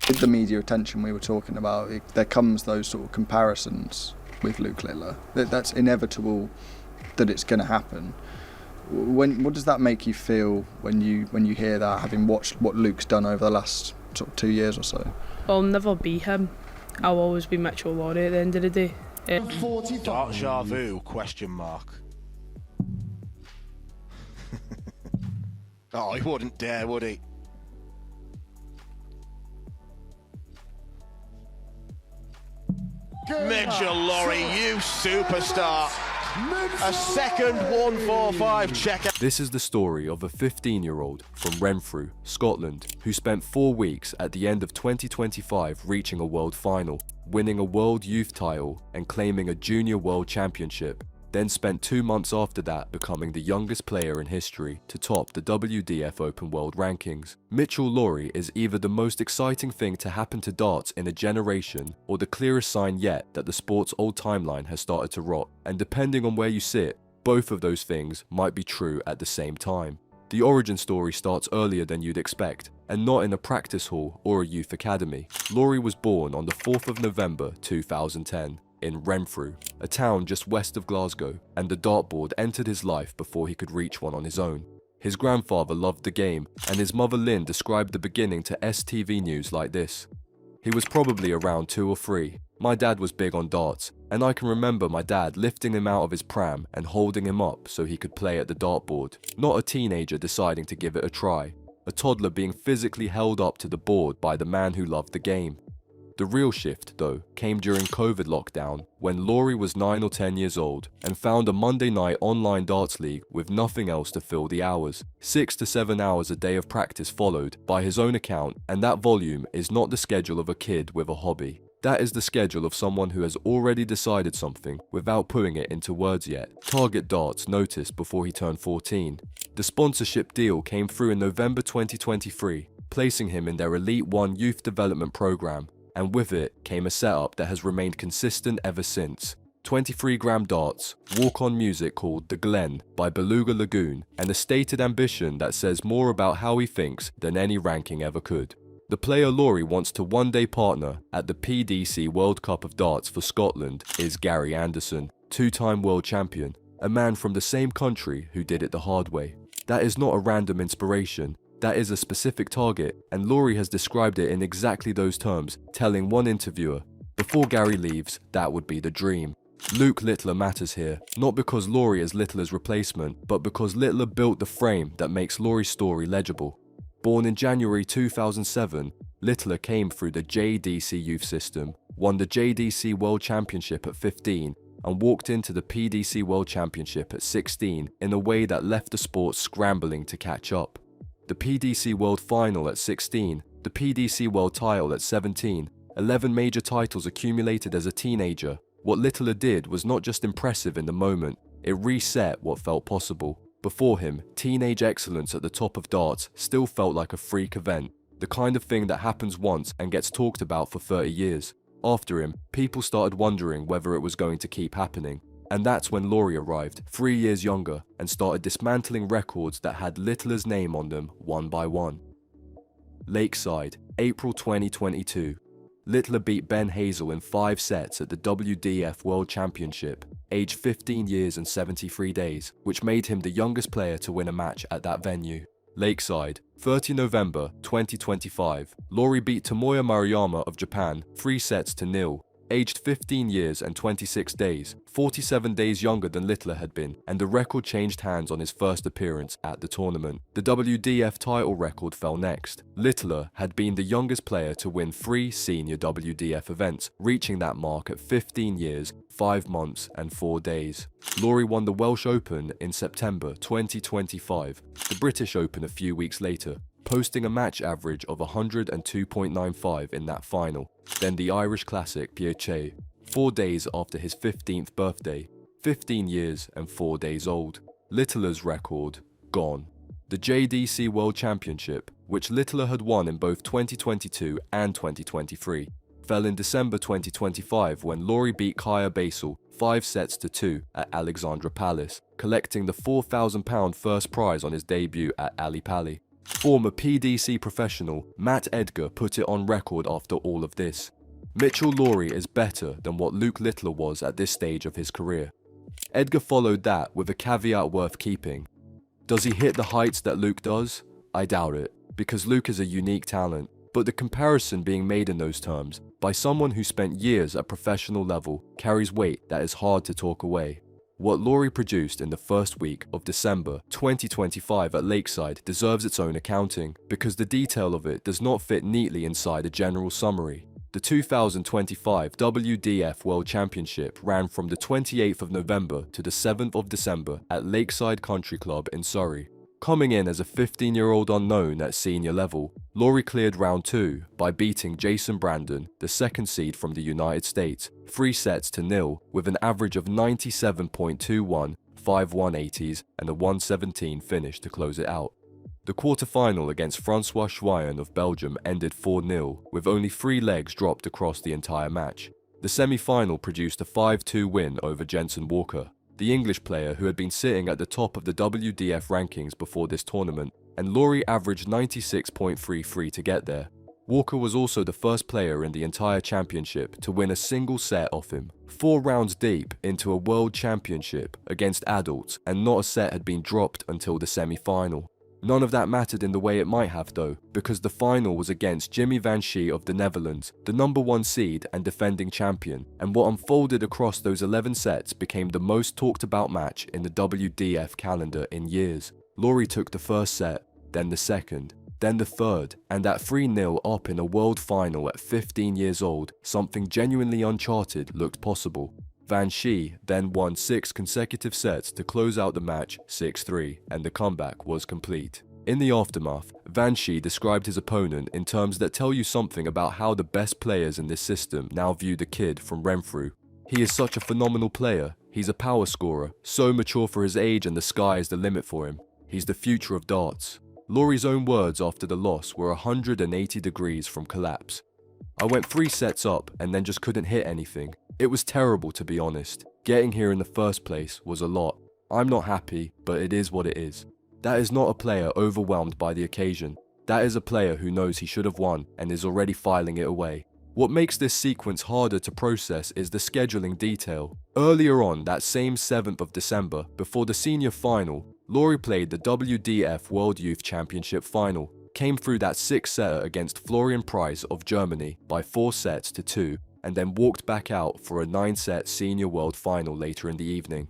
With the media attention we were talking about, there comes those sort of comparisons with Luke Littler. That's inevitable that it's going to happen. What does that make you feel when you hear that, having watched what Luke's done over the last sort of 2 years or so? I'll never be him. I'll always be Mitchell Lawrie at the end of the day. Deja vu, question mark. Oh, he wouldn't dare, would he? Mitchell Lawrie, you superstar. A second 145 checker. This is the story of a 15-year-old from Renfrew, Scotland, who spent 4 weeks at the end of 2025 reaching a world final, winning a world youth title and claiming a junior world championship, then spent 2 months after that becoming the youngest player in history to top the WDF Open World Rankings. Mitchell Lawrie is either the most exciting thing to happen to darts in a generation or the clearest sign yet that the sport's old timeline has started to rot, and depending on where you sit, both of those things might be true at the same time. The origin story starts earlier than you'd expect, and not in a practice hall or a youth academy. Lawrie was born on the 4th of November 2010. In Renfrew, a town just west of Glasgow, and the dartboard entered his life before he could reach one on his own. His grandfather loved the game, and his mother Lynn described the beginning to STV News like this. He was probably around 2 or 3. My dad was big on darts, and I can remember my dad lifting him out of his pram and holding him up so he could play at the dartboard. Not a teenager deciding to give it a try. A toddler being physically held up to the board by the man who loved the game. The real shift, though, came during COVID lockdown when Lawrie was 9 or 10 years old and found a Monday night online darts league with nothing else to fill the hours. 6 to 7 hours a day of practice followed, by his own account, and that volume is not the schedule of a kid with a hobby. That is the schedule of someone who has already decided something without putting it into words yet. Target Darts noticed before he turned 14. The sponsorship deal came through in November 2023, placing him in their Elite 1 youth development program. And with it came a setup that has remained consistent ever since. 23-gram darts, walk-on music called The Glen by Beluga Lagoon, and a stated ambition that says more about how he thinks than any ranking ever could. The player Lawrie wants to one day partner at the PDC World Cup of Darts for Scotland is Gary Anderson, 2-time world champion, a man from the same country who did it the hard way. That is not a random inspiration. That is a specific target, and Lawrie has described it in exactly those terms, telling one interviewer, "Before Gary leaves, that would be the dream." Luke Littler matters here, not because Lawrie is Littler's replacement, but because Littler built the frame that makes Lawrie's story legible. Born in January 2007, Littler came through the JDC youth system, won the JDC World Championship at 15, and walked into the PDC World Championship at 16 in a way that left the sport scrambling to catch up. The PDC World Final at 16, the PDC World Title at 17, 11 major titles accumulated as a teenager. What Littler did was not just impressive in the moment, it reset what felt possible. Before him, teenage excellence at the top of darts still felt like a freak event, the kind of thing that happens once and gets talked about for 30 years. After him, people started wondering whether it was going to keep happening. And that's when Lawrie arrived, 3 years younger, and started dismantling records that had Littler's name on them one by one. Lakeside, April 2022. Littler beat Ben Hazel in 5 sets at the WDF World Championship, aged 15 years and 73 days, which made him the youngest player to win a match at that venue. Lakeside, 30 November 2025. Lawrie beat Tomoya Maruyama of Japan 3 sets to 0. Aged 15 years and 26 days, 47 days younger than Littler had been, and the record changed hands on his first appearance at the tournament. The WDF title record fell next. Littler had been the youngest player to win 3 senior WDF events, reaching that mark at 15 years, 5 months and 4 days. Lawrie won the Welsh Open in September 2025, the British Open a few weeks later, posting a match average of 102.95 in that final, then the Irish Classic Piace, 4 days after his 15th birthday, 15 years and 4 days old. Littler's record, gone. The JDC World Championship, which Littler had won in both 2022 and 2023, fell in December 2025 when Lawrie beat Kaya Basel 5 sets to 2 at Alexandra Palace, collecting the £4,000 first prize on his debut at Ali Pali. Former PDC professional Matt Edgar put it on record after all of this. Mitchell Lawrie is better than what Luke Littler was at this stage of his career. Edgar followed that with a caveat worth keeping. Does he hit the heights that Luke does? I doubt it, because Luke is a unique talent, but the comparison being made in those terms by someone who spent years at professional level carries weight that is hard to talk away. What Lawrie produced in the first week of December 2025 at Lakeside deserves its own accounting, because the detail of it does not fit neatly inside a general summary. The 2025 WDF World Championship ran from the 28th of November to the 7th of December at Lakeside Country Club in Surrey. Coming in as a 15-year-old unknown at senior level, Lawrie cleared round 2 by beating Jason Brandon, the second seed from the United States, 3-0 with an average of 97.21, 5 180s and a 117 finish to close it out. The quarter-final against Francois Schweyen of Belgium ended 4-0, with only 3 legs dropped across the entire match. The semi-final produced a 5-2 win over Jensen Walker, the English player who had been sitting at the top of the WDF rankings before this tournament, and Lawrie averaged 96.33 to get there. Walker was also the first player in the entire championship to win a single set off him, 4 rounds deep into a world championship against adults, and not a set had been dropped until the semi-final. None of that mattered in the way it might have though, because the final was against Jimmy Van Schie of the Netherlands, the number 1 seed and defending champion, and what unfolded across those 11 sets became the most talked about match in the WDF calendar in years. Lawrie took the first set, then the second, then the third, and at 3-0 up in a world final at 15 years old, something genuinely uncharted looked possible. Van Schie then won 6 consecutive sets to close out the match 6-3, and the comeback was complete. In the aftermath, Van Schie described his opponent in terms that tell you something about how the best players in this system now view the kid from Renfrew. He is such a phenomenal player, he's a power scorer, so mature for his age and the sky is the limit for him. He's the future of darts. Lawrie's own words after the loss were 180 degrees from collapse. I went 3 sets up and then just couldn't hit anything. It was terrible, to be honest. Getting here in the first place was a lot. I'm not happy, but it is what it is. That is not a player overwhelmed by the occasion. That is a player who knows he should have won and is already filing it away. What makes this sequence harder to process is the scheduling detail. Earlier on that same 7th of December, before the senior final, Lawrie played the WDF World Youth Championship final, came through that 6-setter against Florian Preiss of Germany by 4-2, and then walked back out for a 9-set senior world final later in the evening.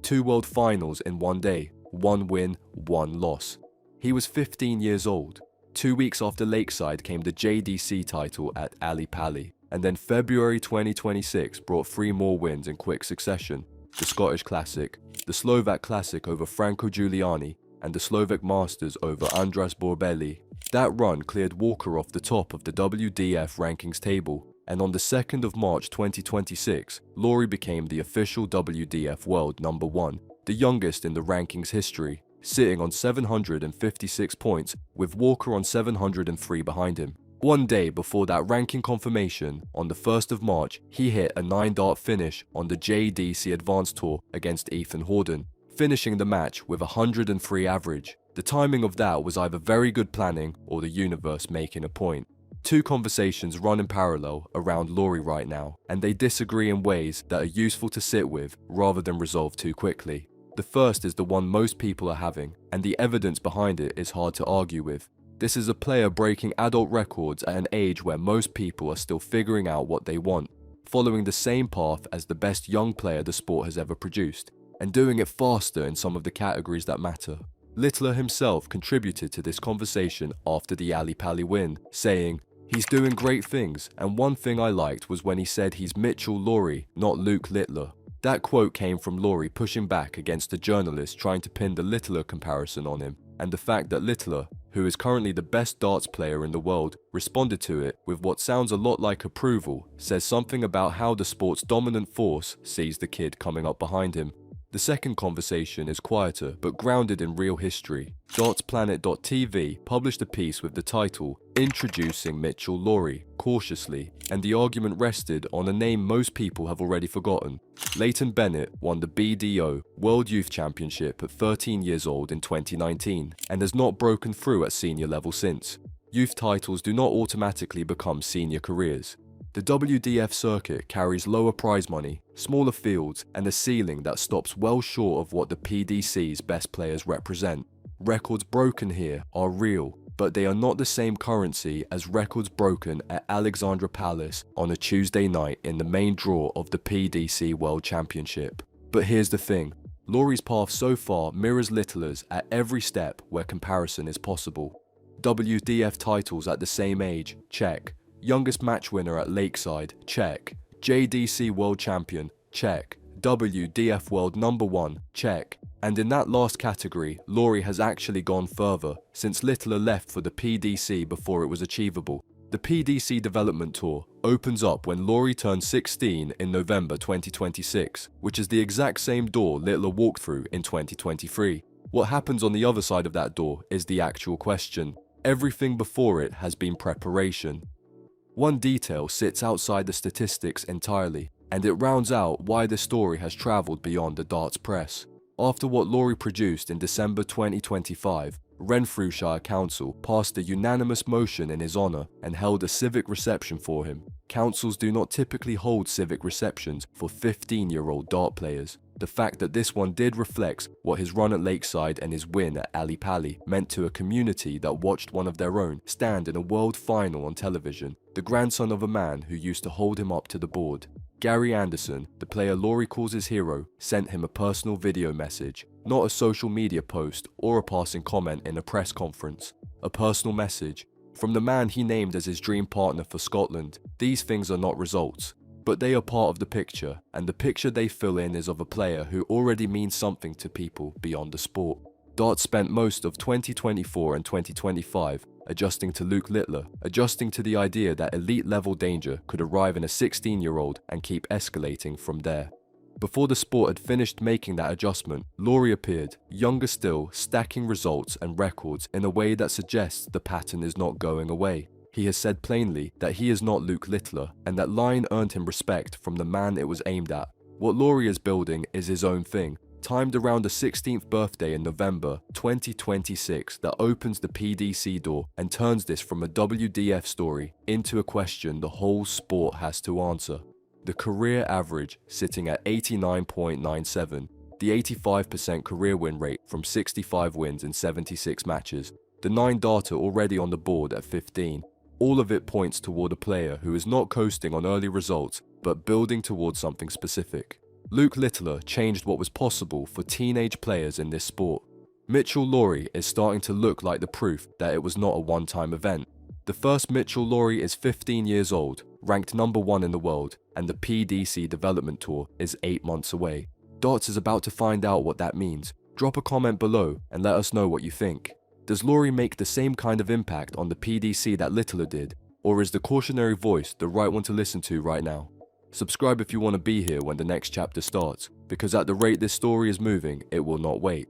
2 world finals in one day, 1 win, 1 loss. He was 15 years old. 2 weeks after Lakeside came the JDC title at Ali Pali, and then February 2026 brought 3 more wins in quick succession: the Scottish Classic, the Slovak Classic over Franco Giuliani, and the Slovak Masters over Andras Borbeli. That run cleared Walker off the top of the WDF rankings table, and on the 2nd of March 2026, Lawrie became the official WDF World number 1, the youngest in the rankings history, sitting on 756 points with Walker on 703 behind him. One day before that ranking confirmation, on the 1st of March, he hit a 9-dart finish on the JDC Advanced Tour against Ethan Horden, finishing the match with 103 average. The timing of that was either very good planning or the universe making a point. 2 conversations run in parallel around Lawrie right now, and they disagree in ways that are useful to sit with rather than resolve too quickly. The first is the one most people are having, and the evidence behind it is hard to argue with. This is a player breaking adult records at an age where most people are still figuring out what they want, following the same path as the best young player the sport has ever produced, and doing it faster in some of the categories that matter. Littler himself contributed to this conversation after the Ali Pali win, saying, "He's doing great things, and one thing I liked was when he said he's Mitchell Lawrie, not Luke Littler." That quote came from Lawrie pushing back against a journalist trying to pin the Littler comparison on him, and the fact that Littler, who is currently the best darts player in the world, responded to it with what sounds a lot like approval, says something about how the sport's dominant force sees the kid coming up behind him. The second conversation is quieter but grounded in real history. DartsPlanet.tv published a piece with the title Introducing Mitchell Lawrie, Cautiously, and the argument rested on a name most people have already forgotten. Leighton Bennett won the BDO World Youth Championship at 13 years old in 2019 and has not broken through at senior level since. Youth titles do not automatically become senior careers. The WDF circuit carries lower prize money, smaller fields, and a ceiling that stops well short of what the PDC's best players represent. Records broken here are real, but they are not the same currency as records broken at Alexandra Palace on a Tuesday night in the main draw of the PDC World Championship. But here's the thing, Lawrie's path so far mirrors Littler's at every step where comparison is possible. WDF titles at the same age, check. Youngest match winner at Lakeside, check. JDC World Champion, check. WDF World Number 1, check. And in that last category, Lawrie has actually gone further, since Littler left for the PDC before it was achievable. The PDC Development Tour opens up when Lawrie turns 16 in November 2026, which is the exact same door Littler walked through in 2023. What happens on the other side of that door is the actual question. Everything before it has been preparation. One detail sits outside the statistics entirely, and it rounds out why the story has travelled beyond the darts press. After what Lawrie produced in December 2025, Renfrewshire Council passed a unanimous motion in his honour and held a civic reception for him. Councils do not typically hold civic receptions for 15-year-old dart players. The fact that this one did reflects what his run at Lakeside and his win at Ali Pali meant to a community that watched one of their own stand in a world final on television, the grandson of a man who used to hold him up to the board. Gary Anderson, the player Lawrie calls his hero, sent him a personal video message, not a social media post or a passing comment in a press conference. A personal message from the man he named as his dream partner for Scotland. These things are not results, but they are part of the picture, and the picture they fill in is of a player who already means something to people beyond the sport. Darts spent most of 2024 and 2025 adjusting to Luke Littler, adjusting to the idea that elite-level danger could arrive in a 16-year-old and keep escalating from there. Before the sport had finished making that adjustment, Lawrie appeared, younger still, stacking results and records in a way that suggests the pattern is not going away. He has said plainly that he is not Luke Littler, and that line earned him respect from the man it was aimed at. What Lawrie is building is his own thing, timed around the 16th birthday in November 2026 that opens the PDC door and turns this from a WDF story into a question the whole sport has to answer. The career average sitting at 89.97, the 85% career win rate from 65 wins in 76 matches, the 9 darter already on the board at 15. All of it points toward a player who is not coasting on early results, but building towards something specific. Luke Littler changed what was possible for teenage players in this sport. Mitchell Lawrie is starting to look like the proof that it was not a one-time event. The first Mitchell Lawrie is 15 years old, ranked number 1 in the world, and the PDC Development Tour is 8 months away. Darts is about to find out what that means. Drop a comment below and let us know what you think. Does Lawrie make the same kind of impact on the PDC that Littler did, or is the cautionary voice the right one to listen to right now? Subscribe if you want to be here when the next chapter starts, because at the rate this story is moving, it will not wait.